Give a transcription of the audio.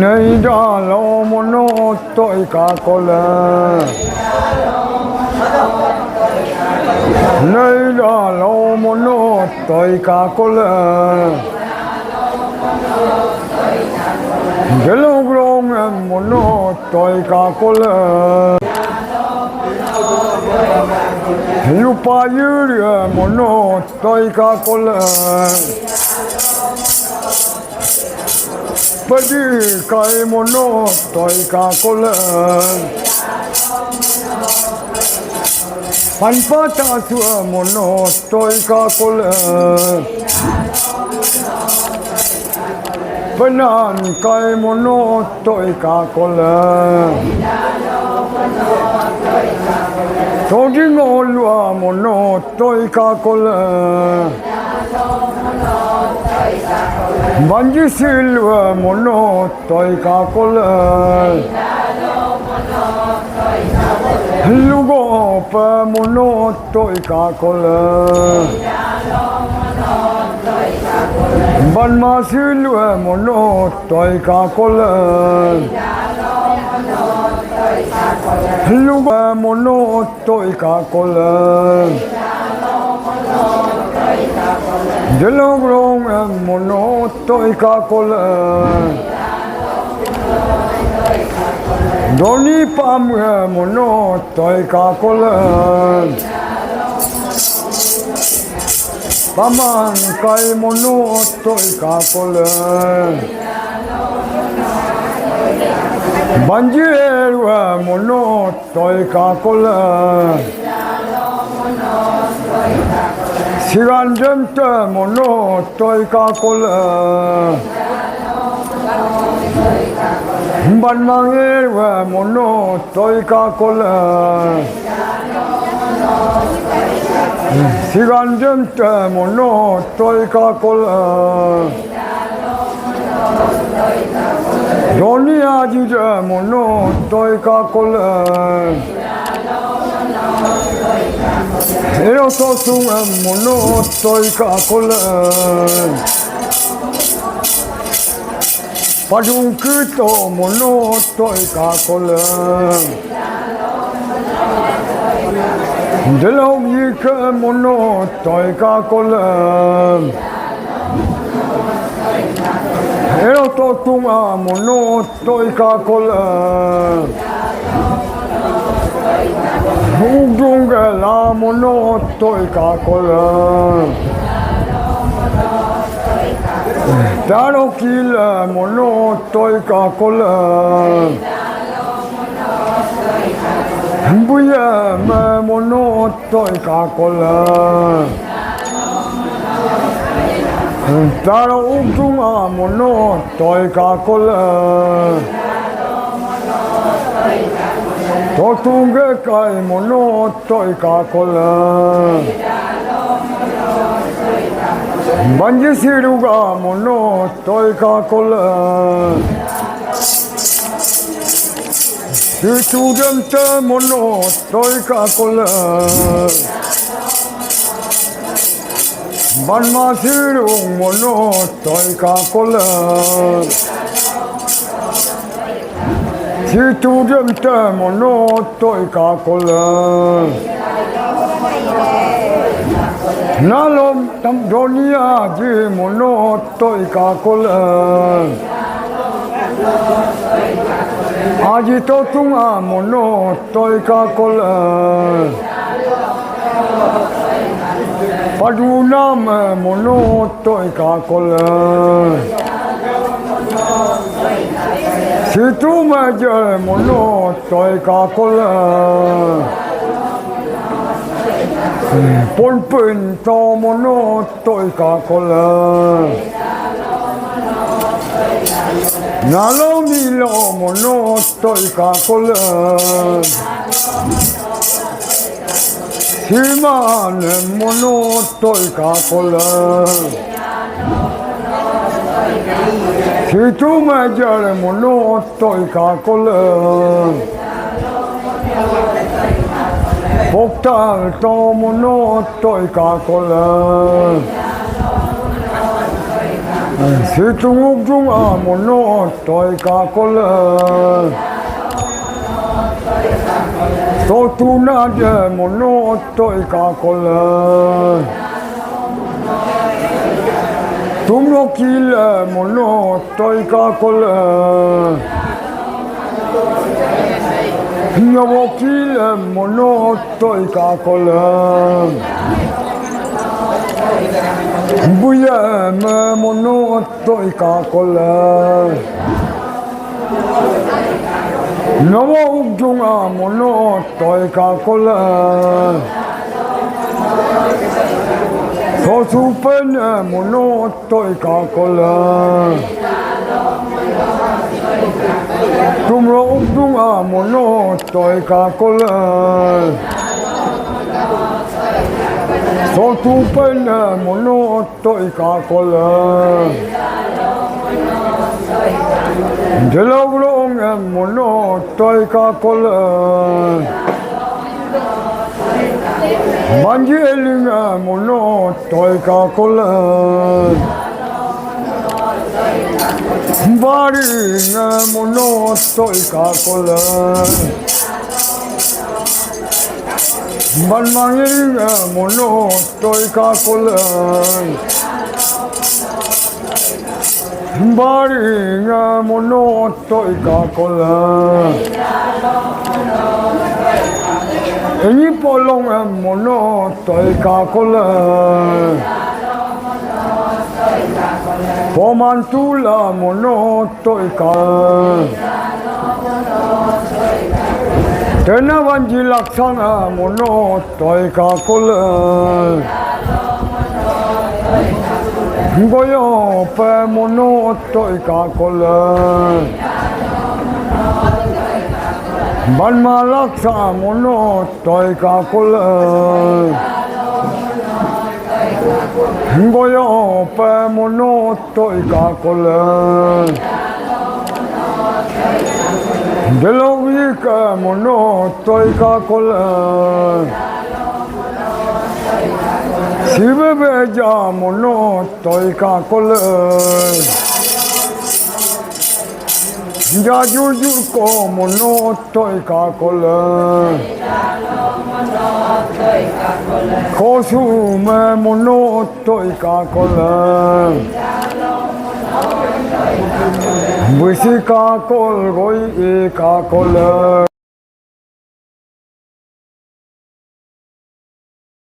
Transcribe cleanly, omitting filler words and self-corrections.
Nei da lo mono toi ka kola. Nei da lo mono toi ka kola. Gelo grong mono toi ka kola. Lupa yuri mono toi ka kola. Padi kai mono toi ka kola. Panpa ta tua mono toi ka kola. Panan kai mono toi ka kola. Togi ngolua mono toi ka kola. Banji silwa mono toi ka kola. Lugo pa mono toi ka kola. Banma silwa mono toi ka kola. Lugo mono toi ka kola. Jelong rong mono toi ka kola. Doni pam mono toi ka kola. Paman kai mono toi ka kola. Banjir mono toi ka kola. Sigan jemte mono toi ka kola. Ban mangir mono toi ka kola. Sigan jemte mono toi ka kola. Doni aji mono toi ka kola. Ero to sunga mono toi ka kola. Padung kito mono toi ka kola. Delong yika mono toi ka kola. Ero to sunga mono toi ka kola. Ugdunga la mono toi ka kola. Daro kila mono toi ka kola. Buya ma mono toi ka kola. Daro ugdunga mono toi ka kola. Totunga kai mono toi ka kola. Banji siruga mono toi ka kola. Situ jemte mono toi ka kola. Banma sirung mono toi ka kola. Situ jemte mono toi ka kola. Nalom tam donia ji mono toi ka kola. Aji to tunga mono toi ka kola. Padunam mono toi ka kola. Situ maja mono toi ka kola. Pon pun to mono toi ka kola. Nalo milo mono toi ka kola. Siman mono toi ka kola. Situ maja mono toi ka kola. Poktal to mono toi ka kola. si trung úc trung một nô tôi cả con lơ tôi tu na de một nô tôi cả con lơ tum nó kỳ lơ một nô tôi cả con lơ nhà vô kỳ lơ một nô tôi cả con lơ bây giờ mà một nô tôi cả con lơ nó vô chung một nô tôi cả con lơ số su bên một nô tôi cả con lơ chung lỗ chung một nô tôi cả con lơ số tu bên một nô tôi cả con lơ để lâu lâu một nô tôi cả con lơ ban dưới linh một nô tôi cả con lơ ba đi một nô tôi cả con lơ ban mang linh một nô tôi cả con lơ ba đi một nô tôi cả con lơ any polong một nô tôi cả con lơ Poman tu la một nô tôi cả tên văn chỉ lạc sang một nô tôi cả con lơ gọi pe một nô tôi cả con lơ ban ma lạc sang một nô tôi cả con lơ gọi pe một nô tôi cả con lơ để lâu với cả một nô tôi cả con lơ si bê bê cha một nô tôi cả con lơ gia du du có một nô tôi cả con lơ khó su mẹ một nô tôi cả con lơ với si cả con gọi cả con lơ